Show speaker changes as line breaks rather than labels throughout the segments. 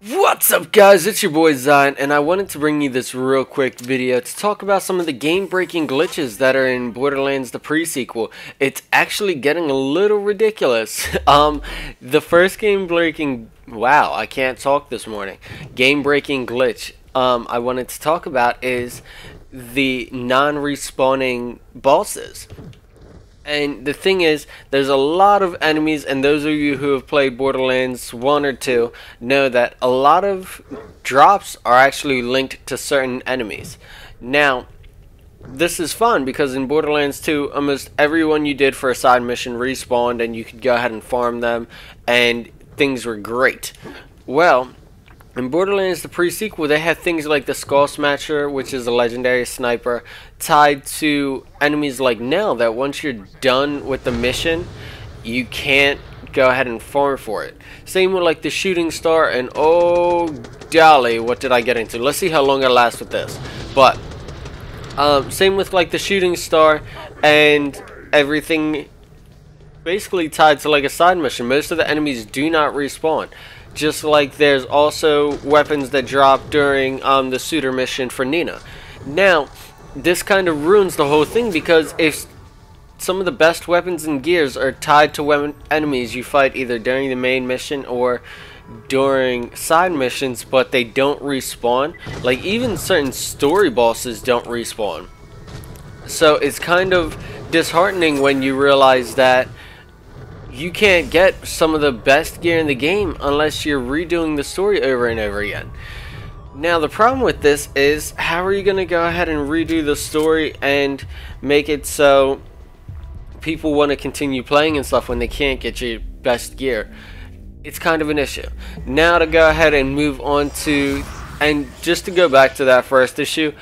What's up guys, it's your boy Zion, and I wanted to bring you this real quick video to talk about some of the game-breaking glitches that are in Borderlands the pre-sequel. It's actually getting a little ridiculous. The first game-breaking, wow, I can't talk this morning, game-breaking glitch I wanted to talk about is the non-respawning bosses. And the thing is, there's a lot of enemies, and those of you who have played Borderlands 1 or 2 know that a lot of drops are actually linked to certain enemies. Now, this is fun because in Borderlands 2, almost everyone you did for a side mission respawned, and you could go ahead and farm them, and things were great. Well, in Borderlands the pre-sequel, they had things like the Skull Smasher, which is a legendary sniper, tied to enemies like Nell, that once you're done with the mission, you can't go ahead and farm for it. Same with like the Shooting Star, and oh golly, what did I get into? Let's see how long I last with this. But same with like the Shooting Star and everything basically tied to like a side mission. Most of the enemies do not respawn. Just like there's also weapons that drop during the Suitor mission for Nina. Now, this kind of ruins the whole thing, because if some of the best weapons and gears are tied to enemies you fight either during the main mission or during side missions, but they don't respawn, like even certain story bosses don't respawn. So it's kind of disheartening when you realize that you can't get some of the best gear in the game unless you're redoing the story over and over again. Now the problem with this is, how are you going to go ahead and redo the story and make it so people want to continue playing and stuff when they can't get your best gear? It's kind of an issue. Now to go ahead and move on to, and just to go back to that first issue,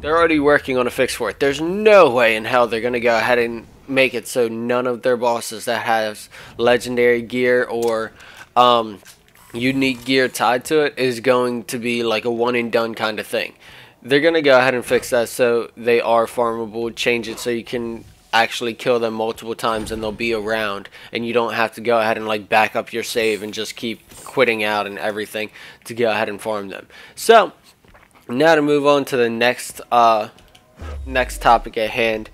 they're already working on a fix for it. There's no way in hell they're going to go ahead and make it so none of their bosses that has legendary gear or unique gear tied to it is going to be like a one and done kind of thing. They're going to go ahead and fix that so they are farmable, change it so you can actually kill them multiple times and they'll be around, and you don't have to go ahead and like back up your save and just keep quitting out and everything to go ahead and farm them. So now to move on to the next topic at hand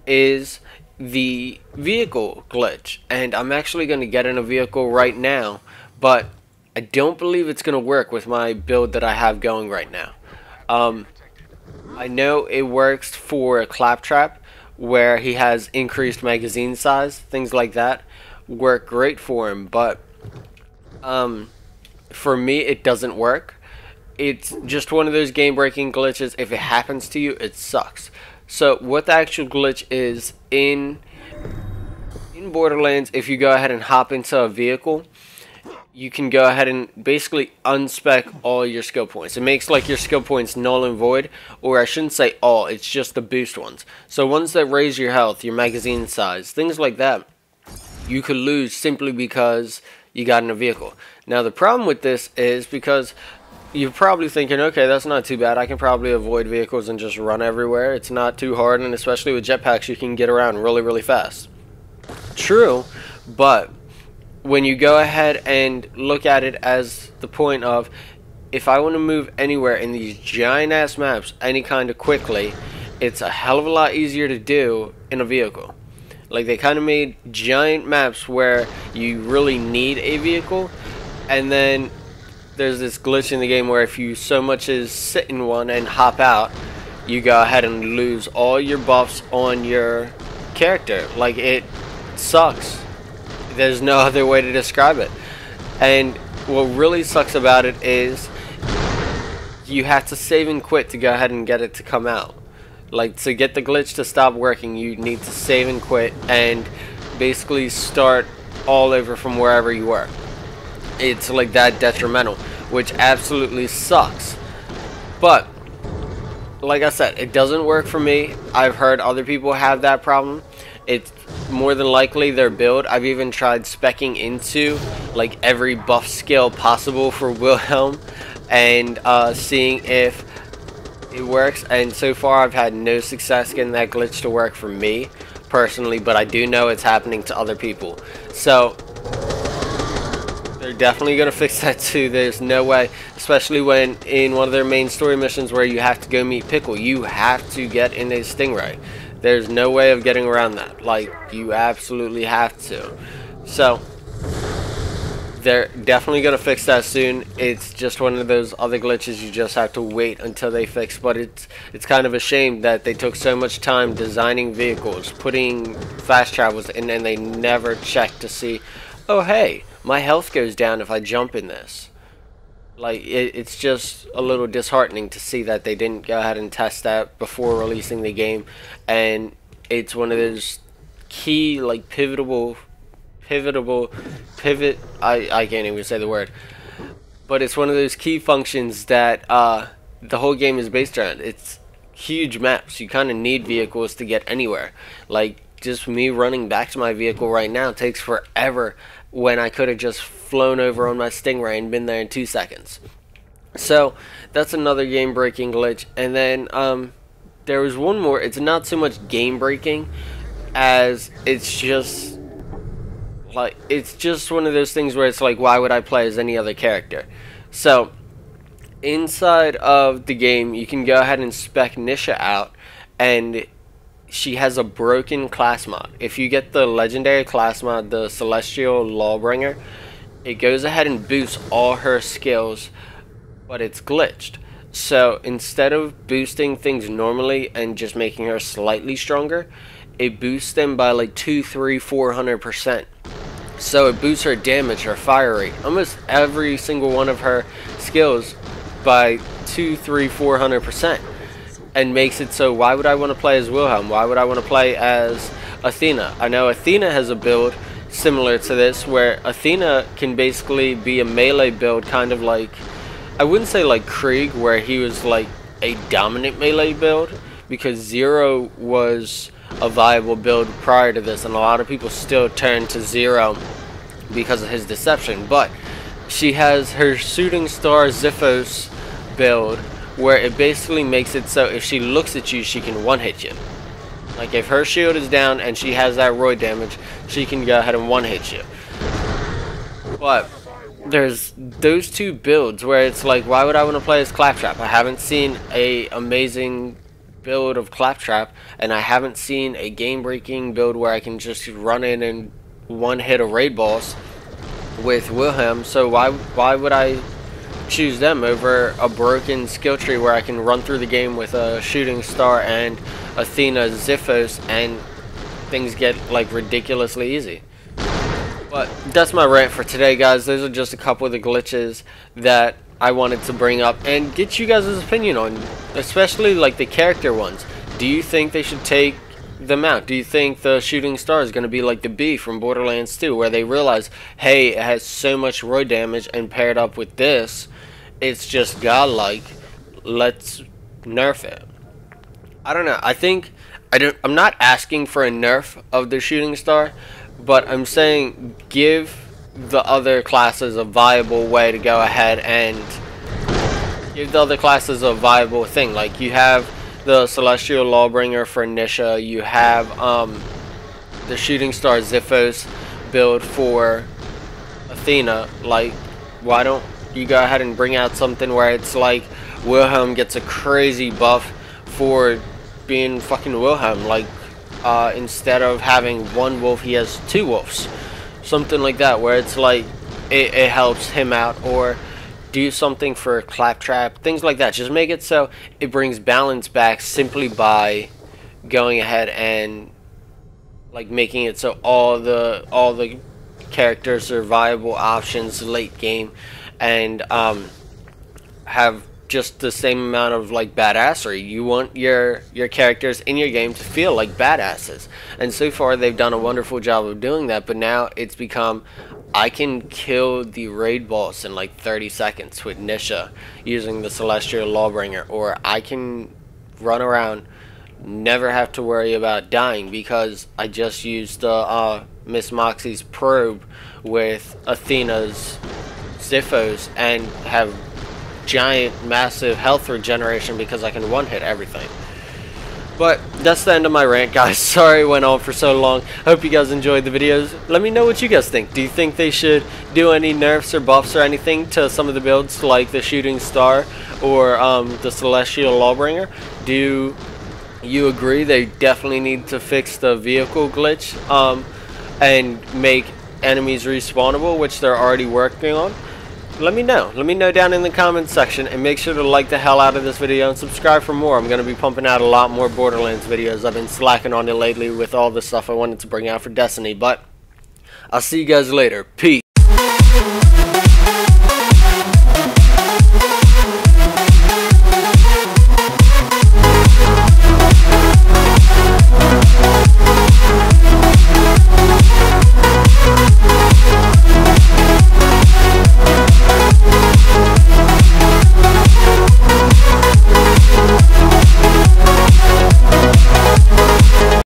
is the vehicle glitch. And I'm actually going to get in a vehicle right now, but I don't believe it's going to work with my build that I have going right now. I know it works for a Claptrap, where he has increased magazine size, things like that work great for him, but for me it doesn't work. It's just one of those game-breaking glitches. If it happens to you, it sucks. So what the actual glitch is in Borderlands, if you go ahead and hop into a vehicle, you can go ahead and basically unspec all your skill points. It makes like your skill points null and void, or I shouldn't say all, it's just the boost ones. So ones that raise your health, your magazine size, things like that, you could lose simply because you got in a vehicle. Now the problem with this is, because you're probably thinking, okay, that's not too bad, I can probably avoid vehicles and just run everywhere. It's not too hard, and especially with jetpacks you can get around really, really fast. True, but when you go ahead and look at it as the point of, if I want to move anywhere in these giant ass maps any kind of quickly, it's a hell of a lot easier to do in a vehicle. Like, they kind of made giant maps where you really need a vehicle, and then there's this glitch in the game where if you so much as sit in one and hop out, you go ahead and lose all your buffs on your character. Like, it sucks. There's no other way to describe it. And what really sucks about it is you have to save and quit to go ahead and get it to come out. Like, to get the glitch to stop working, you need to save and quit and basically start all over from wherever you were. It's like that detrimental, which absolutely sucks. But like I said, it doesn't work for me. I've heard other people have that problem. It's more than likely their build. I've even tried speccing into like every buff skill possible for Wilhelm and seeing if it works, and so far I've had no success getting that glitch to work for me personally, but I do know it's happening to other people. So They're definitely going to fix that too. There's no way, especially when in one of their main story missions where you have to go meet Pickle, you have to get in a Stingray. There's no way of getting around that. Like, you absolutely have to. So, they're definitely going to fix that soon. It's just one of those other glitches you just have to wait until they fix. But it's kind of a shame that they took so much time designing vehicles, putting fast travels, and then they never checked to see, oh hey, my health goes down if I jump in this. Like, it's just a little disheartening to see that they didn't go ahead and test that before releasing the game. And it's one of those key, like, pivot, I can't even say the word. But it's one of those key functions that the whole game is based around. It's huge maps. You kind of need vehicles to get anywhere. Like, just me running back to my vehicle right now takes forever when I could have just flown over on my Stingray and been there in 2 seconds. So that's another game breaking glitch. And then there was one more. It's not so much game breaking as it's just like, it's just one of those things where it's like, why would I play as any other character? So inside of the game you can go ahead and spec Nisha out, and she has a broken class mod. If you get the legendary class mod, the Celestial Lawbringer, it goes ahead and boosts all her skills, but it's glitched. So instead of boosting things normally and just making her slightly stronger, it boosts them by like 200–400%. So it boosts her damage, her fire rate, almost every single one of her skills by 200–400%. And makes it so, why would I want to play as Wilhelm? Why would I want to play as Athena? I know Athena has a build similar to this, where Athena can basically be a melee build, kind of like, I wouldn't say like Krieg, where he was like a dominant melee build, because Zero was a viable build prior to this, and a lot of people still turn to Zero because of his deception. But she has her Shooting Star Ziphos build, where it basically makes it so if she looks at you, she can one-hit you. Like, if her shield is down and she has that roid damage, she can go ahead and one-hit you. But there's those two builds where it's like, why would I want to play as Claptrap? I haven't seen a amazing build of Claptrap, and I haven't seen a game-breaking build where I can just run in and one-hit a raid boss with Wilhelm. So why would I choose them over a broken skill tree where I can run through the game with a Shooting Star and Athena Ziphos and things get like ridiculously easy? But that's my rant for today, guys. Those are just a couple of the glitches that I wanted to bring up and get you guys' opinion on, especially like the character ones. Do you think they should take them out? Do you think the Shooting Star is going to be like the Bee from Borderlands 2, where they realize, hey, it has so much roid damage, and paired up with this, it's just godlike, let's nerf it? I don't know. I'm not asking for a nerf of the Shooting Star, but I'm saying give the other classes a viable way to go ahead and give the other classes a viable thing. Like, you have the Celestial Lawbringer for Nisha, you have the Shooting Star Ziphos build for Athena. Like, why don't you go ahead and bring out something where it's like Wilhelm gets a crazy buff for being fucking Wilhelm? Like, instead of having one wolf, he has two wolves. Something like that, where it's like it helps him out. Or do something for Claptrap, things like that. Just make it so it brings balance back simply by going ahead and like making it so all the characters are viable options late game, and have just the same amount of like badassery. You want your characters in your game to feel like badasses, and so far they've done a wonderful job of doing that. But now it's become, I can kill the raid boss in like 30 seconds with Nisha using the Celestial Lawbringer, or I can run around, never have to worry about dying because I just used the Miss Moxie's probe with Athena's Ziphos and have giant massive health regeneration because I can one-hit everything. But that's the end of my rant, guys. Sorry it went on for so long. Hope you guys enjoyed the videos. Let me know what you guys think. Do you think they should do any nerfs or buffs or anything to some of the builds, like the Shooting Star or the Celestial Lawbringer? Do you agree they definitely need to fix the vehicle glitch and make enemies respawnable, which they're already working on? Let me know. Let me know down in the comments section, and make sure to like the hell out of this video and subscribe for more. I'm going to be pumping out a lot more Borderlands videos. I've been slacking on it lately with all the stuff I wanted to bring out for Destiny, but I'll see you guys later. Peace.